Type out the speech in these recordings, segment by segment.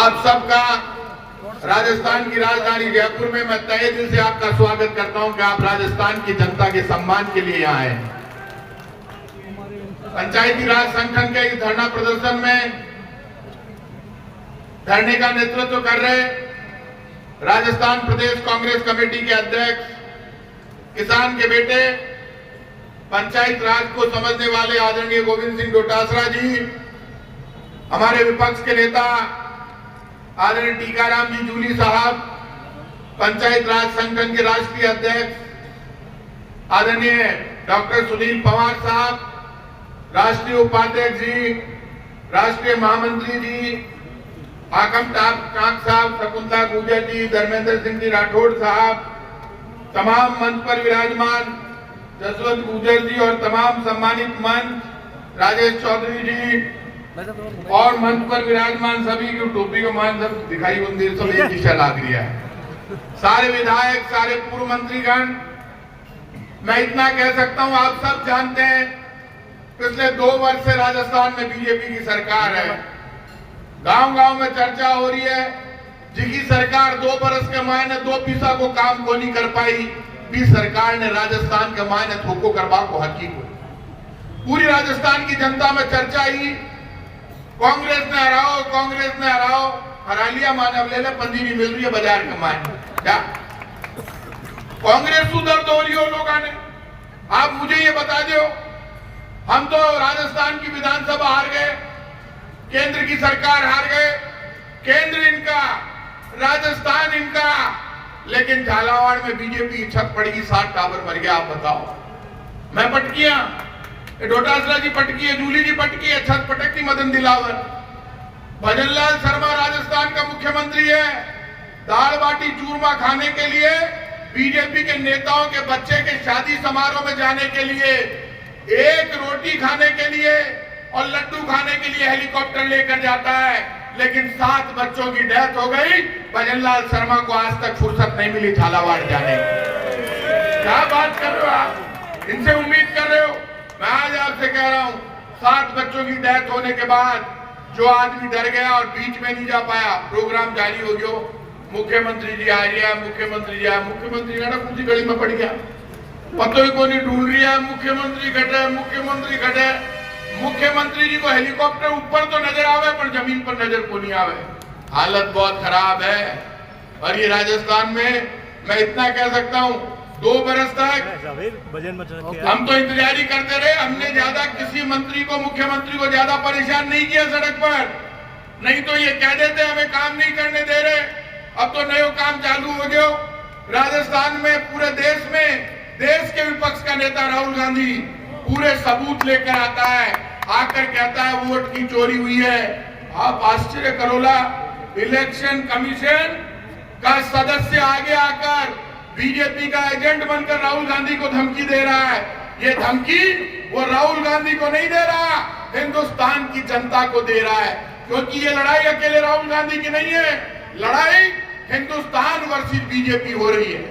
आप सबका राजस्थान की राजधानी जयपुर में मैं तहे दिल से आपका स्वागत करता हूं कि आप राजस्थान की जनता के सम्मान के लिए यहाँ आए। पंचायती राज संगठन के इस धरना प्रदर्शन में धरने का नेतृत्व कर रहे राजस्थान प्रदेश कांग्रेस कमेटी के अध्यक्ष, किसान के बेटे, पंचायत राज को समझने वाले आदरणीय गोविंद सिंह डोटासरा जी, हमारे विपक्ष के नेता आदरणीय टीकाराम जी जूली साहब, पंचायत राज संगठन के राष्ट्रीय अध्यक्ष आदरणीय डॉक्टर सुनील पवार साहब, राष्ट्रीय उपाध्यक्ष जी, राष्ट्रीय महामंत्री जी, हाकम टाक साहब, शकुंतला गुर्जर जी, धर्मेंद्र सिंह जी राठौड़ साहब, तमाम मंच पर विराजमान जसवंत गुर्जर जी और तमाम सम्मानित मंच राजेश चौधरी जी और मंच पर विराजमान सभी की टोपी को मान सब दिखाई मंदिर सब एक दिशा लाग रही है। सारे विधायक, सारे पूर्व मंत्रीगण, मैं इतना कह सकता हूं, आप सब जानते हैं पिछले 2 वर्ष से राजस्थान में बीजेपी की सरकार है। गांव-गांव में चर्चा हो रही है, जिसकी सरकार 2 बरस के मायने 2 पैसा को काम को नहीं कर पाई, भी सरकार ने राजस्थान के मायने थोको करवा को हकी को। पूरी राजस्थान की जनता में चर्चा ही कांग्रेस ने हराओ, हरा लिया माने अब ले ले पंजी भी मिल रही है बाजार के मायने। क्या कांग्रेस सुधर दो रही हो लोगों ने? आप मुझे ये बता दो, हम तो राजस्थान की विधानसभा हार गए, केंद्र की सरकार हार गए, केंद्र इनका, राजस्थान इनका, लेकिन झालावाड़ में बीजेपी की छत पड़ेगी, 60 टावर मर गया। आप बताओ, मैं पटकिया, डोटासरा जी पटकी है, जूली जी पटकी है, छत पटकती मदन दिलावर। भजनलाल शर्मा राजस्थान का मुख्यमंत्री है, दाल बाटी चूरमा खाने के लिए, बीजेपी के नेताओं के बच्चे के शादी समारोह में जाने के लिए, एक रोटी खाने के लिए और लड्डू खाने के लिए हेलीकॉप्टर लेकर जाता है, लेकिन 7 बच्चों की डेथ हो गई। भजनलाल शर्मा को आज तक फुर्सत नहीं मिली झालावाड़ जाने की। क्या बात कर रहे हो आप? इनसे उम्मीद कर रहे हो? मैं आज आपसे कह रहा हूं, 7 बच्चों की डेथ होने के बाद जो आदमी डर गया और बीच में नहीं जा पाया, प्रोग्राम जारी हो गया, मुख्यमंत्री जी आ रहा, मुख्यमंत्री जी आया, मुख्यमंत्री ना कुछ गली में पड़ गया, पतो ही को नहीं ढूंढ रही है, मुख्यमंत्री घटे, मुख्यमंत्री घटे। मुख्यमंत्री जी को हेलीकॉप्टर ऊपर तो नजर आवे पर जमीन पर नजर को नहीं आवे। हालत बहुत खराब है। और ये राजस्थान में मैं इतना कह सकता हूं, 2 बरस तक हम तो इंतजारी करते रहे, हमने ज्यादा किसी मंत्री को, मुख्यमंत्री को ज्यादा परेशान नहीं किया सड़क पर, नहीं तो ये कह देते हमें काम नहीं करने दे रहे। अब तो नया काम चालू हो गया राजस्थान में। पूरे देश में देश के विपक्ष का नेता राहुल गांधी पूरे सबूत लेकर आता है, आकर कहता है वोट की चोरी हुई है। आप आश्चर्य करोला, इलेक्शन कमीशन का सदस्य आगे आकर बीजेपी का एजेंट बनकर राहुल गांधी को धमकी दे रहा है। ये धमकी वो राहुल गांधी को नहीं दे रहा, हिंदुस्तान की जनता को दे रहा है, क्योंकि ये लड़ाई अकेले राहुल गांधी की नहीं है, लड़ाई हिंदुस्तान वर्सेस बीजेपी हो रही है।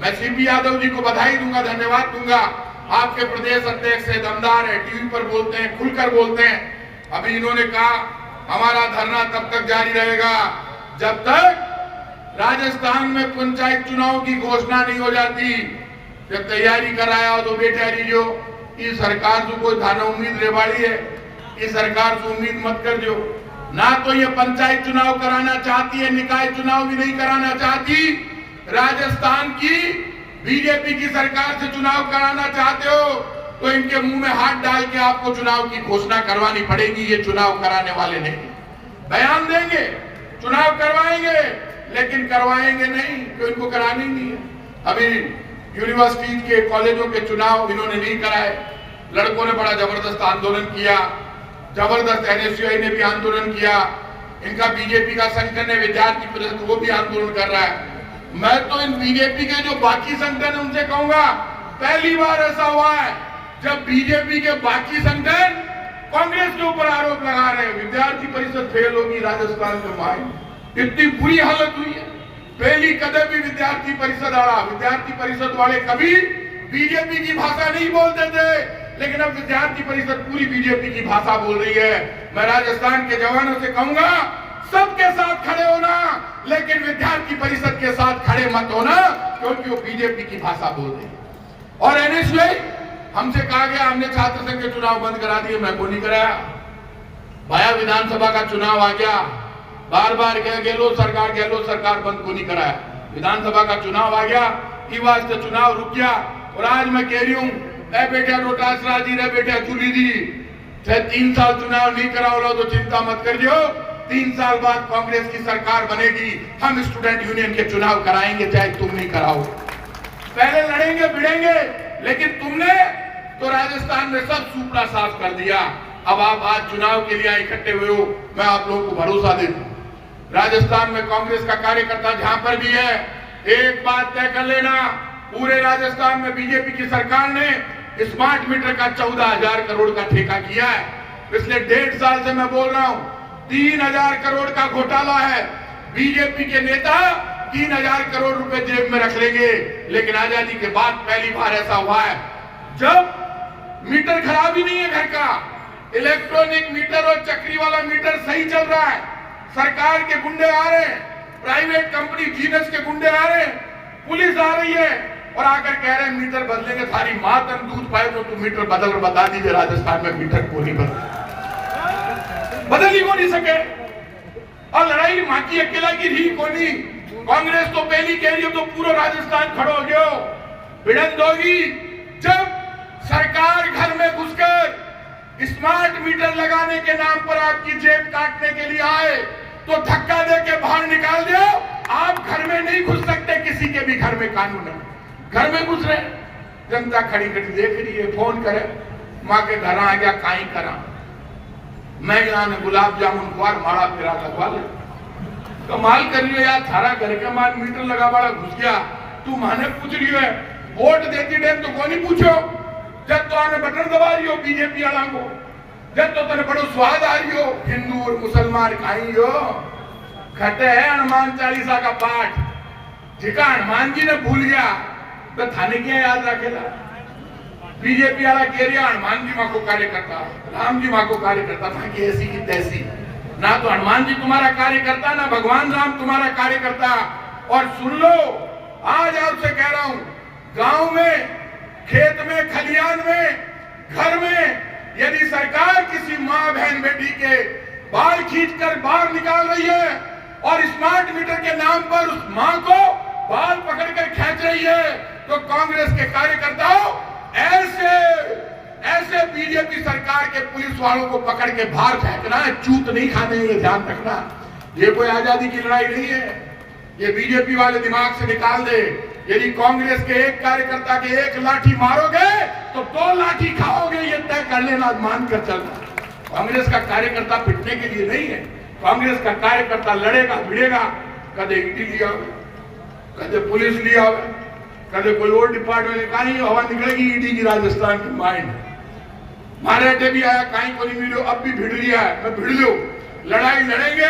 मैं सीपी यादव जी को बधाई दूंगा, धन्यवाद दूंगा। आपके प्रदेश अध्यक्ष है, दमदार है, टीवी पर बोलते हैं, खुलकर बोलते हैं। अभी इन्होंने कहा हमारा धरना तब तक जारी रहेगा जब तक राजस्थान में पंचायत चुनाव की घोषणा नहीं हो जाती। जब तैयारी कराया हो तो बेटा जो ये सरकार जो कोई थाना उम्मीद रेवाड़ी है, ये सरकार से उम्मीद मत कर जो ना, तो ये पंचायत चुनाव कराना चाहती है, निकाय चुनाव भी नहीं कराना चाहती। राजस्थान की बीजेपी की सरकार से चुनाव कराना चाहते हो तो इनके मुंह में हाथ डाल के आपको चुनाव की घोषणा करवानी पड़ेगी। ये चुनाव कराने वाले नहीं, बयान देंगे, चुनाव करवाएंगे, लेकिन करवाएंगे नहीं तो इनको करानी नहीं है। अभी यूनिवर्सिटी के, कॉलेजों के चुनाव इन्होंने नहीं कराए, लड़कों ने बड़ा जबरदस्त आंदोलन किया, जबरदस्त एनएसयूआई ने भी आंदोलन किया, इनका बीजेपी का संगठन है विद्यार्थी परिषद, वो भी आंदोलन कर रहा है। मैं तो इन बीजेपी के जो बाकी संगठन है उनसे कहूंगा, पहली बार ऐसा हुआ है जब बीजेपी के बाकी संगठन कांग्रेस के ऊपर आरोप लगा रहे हैं विद्यार्थी परिषद फेल होगी राजस्थान में। माई इतनी बुरी हालत हुई है, पहली कदम भी विद्यार्थी परिषद आड़ा। विद्यार्थी परिषद वाले कभी बीजेपी की भाषा नहीं बोलते थे, लेकिन अब विद्यार्थी परिषद पूरी बीजेपी की भाषा बोल रही है। मैं राजस्थान के जवानों से कहूंगा, सबके साथ खड़े होना, लेकिन विद्यार्थी परिषद के साथ खड़े मत होना, क्योंकि वो बीजेपी की भाषा बोल रही है। और एनएसयूआई हमसे कहा गया हमने छात्र संघ के चुनाव बंद करा दिए, मैं को नहीं कराया। भाया विधानसभा का चुनाव आ गया, बार बार गहलोत सरकार बंद को नहीं कराया। विधानसभा का चुनाव आ गया, ई वास्ते चुनाव रुक गया। और आज मैं कह रही हूं, ए बेटा डोटासरा जी, रे बेटा चुली जी, 3 साल चुनाव नहीं कराओ तो चिंता मत करियो, 3 साल बाद कांग्रेस की सरकार बनेगी, हम स्टूडेंट यूनियन के चुनाव कराएंगे, चाहे तुम नहीं कराओ। पहले लड़ेंगे भिड़ेंगे, लेकिन तुमने तो राजस्थान में सब सुपड़ा साफ कर दिया। अब आप आज चुनाव के लिए इकट्ठे हुए हो, मैं आप लोगों को भरोसा देता हूं, राजस्थान में कांग्रेस का कार्यकर्ता जहां पर भी है, एक बात तय कर लेना, पूरे राजस्थान में बीजेपी की सरकार ने स्मार्ट मीटर का 14,000 करोड़ का ठेका किया है। पिछले 1.5 साल से मैं बोल रहा हूं, 3,000 करोड़ का घोटाला है। बीजेपी के नेता 3,000 करोड़ रुपए जेब में रख लेंगे, लेकिन आजादी के बाद पहली बार ऐसा हुआ है जब मीटर खराब ही नहीं है घर का, इलेक्ट्रॉनिक मीटर और चक्री वाला मीटर सही चल रहा है। सरकार के गुंडे आ रहे हैं, प्राइवेट कंपनी जीनस के गुंडे आ रहे हैं, पुलिस आ रही है और आकर कह रहे हैं मीटर बदलेंगे, सारी माँ तन दूध पाए तो तुम मीटर बदल बता दीजिए। राजस्थान में मीटर को नहीं बदल ही को नहीं सके, और लड़ाई माँ की अकेला की रही को नहीं। कांग्रेस तो पहली कह रही हो तो पूरा राजस्थान खड़ा हो गया। भिड़ंत होगी जब सरकार घर में घुसकर स्मार्ट मीटर लगाने के नाम पर आपकी जेब काटने के लिए आए तो धक्का दे के बाहर निकाल दो। आप घर में नहीं घुस सकते, किसी के भी घर में कानून है, घर में घुस रहे। जनता खड़ी खड़ी देख रही है, फोन करे माँ के घर आ गया, काई करा मैं यहाँ ने गुलाब जामुन खुआर माड़ा फिरा लगवा ले। कमाल कर रही है यार, थारा घर के मान मीटर लगा वाला घुस गया, तू माने पूछ रही है। वोट देती टाइम तो को नहीं पूछो, जब तो आने बटन दबा रही हो बीजेपी वाला को, जब तो तेरे बड़ो स्वाद आ रही हो, हिंदू और मुसलमान खाई हो। खटे है हनुमान चालीसा का पाठ, जिका हनुमान जी ने भूल गया तो थाने क्या याद रखेगा। बीजेपी वाला कह रहा हनुमान जी माँ को कार्य करता, राम जी माँ को कार्य करता था कि ऐसी की तैसी। ना तो हनुमान जी तुम्हारा कार्य करता, ना भगवान राम तुम्हारा कार्य करता। और सुन लो, आज आपसे कह रहा हूं, गांव में, खेत में, खलियान में, घर में यदि सरकार किसी माँ बहन बेटी के बाल खींचकर बाहर निकाल रही है और स्मार्ट मीटर के नाम पर उस माँ को बाल पकड़कर खींच रही है, तो कांग्रेस के कार्यकर्ताओं ऐसे बीजेपी सरकार के पुलिस वालों को पकड़ के बाहर फेंकना है, चूत नहीं खाने, ये ध्यान रखना। ये कोई आजादी की लड़ाई नहीं है, ये बीजेपी वाले दिमाग से निकाल दे। यदि कांग्रेस के एक कार्यकर्ता के एक लाठी मारोगे तो 2 लाठी खाओगे, ये तय कर लेना, मान कर चलना। कांग्रेस का कार्यकर्ता पिटने के लिए नहीं है, कांग्रेस का कार्यकर्ता लड़ेगा भिड़ेगा। कदे ईडी लिया, कदे पुलिस लिया, कदे कोई और डिपार्टमेंट, कहीं हवा निकलेगी ईडी की राजस्थान की माइंड। मारे अड्डे भी आया, कहीं को नहीं मिलो, अब भी भिड़ लिया है, मैं भिड़ लो। लड़ाई लड़ेंगे,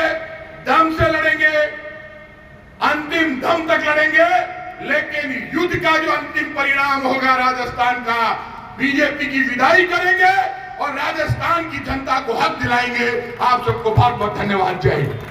दम से लड़ेंगे, अंतिम दम तक लड़ेंगे, लेकिन युद्ध का जो अंतिम परिणाम होगा राजस्थान का, बीजेपी की विदाई करेंगे और राजस्थान की जनता को हक दिलाएंगे। आप सबको बहुत बहुत धन्यवाद। जय हिंद।